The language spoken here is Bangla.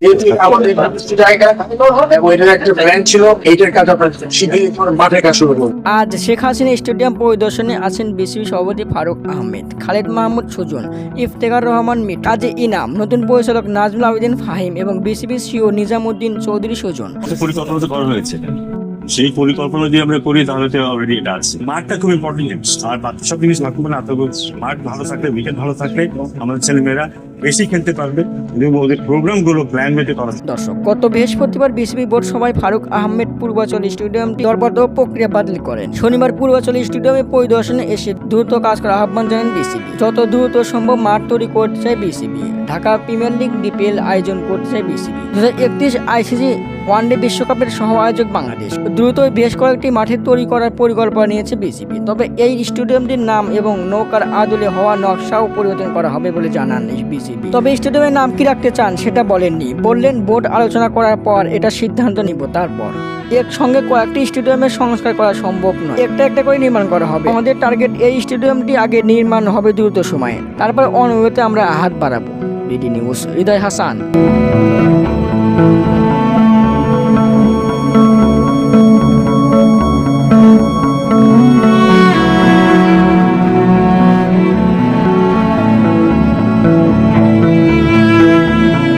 এটি আমাদের নির্দিষ্ট জায়গা এবং এটার একটা ব্র্যান্ড ছিল, এইটার কাজ আপনার শিগগিরই মাঠে কাজ শুরু করবো। আজ শেখ হাসিনা স্টেডিয়াম পরিদর্শনে আছেন বিসিবি সভাপতি ফারুক আহমেদ, খালেদ মাহমুদ সুজন, ইফতেখার রহমান মিট, কাজী ইনাম, নতুন পরিচালক নাজমুল আবেদিন ফাহিম এবং বিসিবি সিও নিজামুদ্দিন চৌধুরী সুজন। পরিকল্পনা তো করা হয়েছে, সেই পরিকল্পনা যদি আমরা করি তাহলে তো অলরেডি এটা আছে। মাঠটা খুব ইম্পর্টেন্ট জিনিস, আর বাকি সব জিনিস মাঠ মানে মাঠ ভালো থাকলে, উইকেট ভালো থাকলে আমাদের ছেলেমেয়েরা বেশি খেলতে পারবে এবং ওদের প্রোগ্রাম গুলো প্ল্যান মেতে করা। দর্শক, গত বৃহস্পতিবার বিসিবি বোর্ড সভায় ফারুক আহমেদ পূর্বাচল স্টেডিয়ামটি দরপত্র প্রক্রিয়া বাতিল করেন। শনিবার পূর্বাচল স্টেডিয়ামে পরিদর্শনে এসে দ্রুত কাজ করার আহ্বান জানান বিসিবি। যত দ্রুত সম্ভব মাঠ তৈরি করতে চায় BCB. Dhaka premier league DPL আয়োজন করতে চায় বিসিবি। 2031 আইসিসি ওয়ানডে বিশ্বকাপের সহ আয়োজক বাংলাদেশ দ্রুতই বেশ কয়েকটি মাঠে তৈরি করার পরিকল্পনা নিয়েছে বিসিবি। তবে এই স্টেডিয়ামটির নাম এবং নৌকার আদলে হওয়া নকশাও পরিবর্তন করা হবে বলে জানান বিসিবি। তবে স্টেডিয়ামের নাম কি রাখতে চান সেটা বলেননি। বললেন বোর্ড আলোচনা করার পর এটা সিদ্ধান্ত নিব, তারপর একসঙ্গে কয়েকটি স্টেডিয়ামের সংস্কার করা সম্ভব নয়, একটা একটা করে নির্মাণ করা হবে। আমাদের টার্গেট এই স্টেডিয়ামটি আগে নির্মাণ হবে দ্রুত সময়ে, তারপর অনুভূতিতে আমরা হাত বাড়াবো। বিডি নিউজ, হৃদয় হাসান।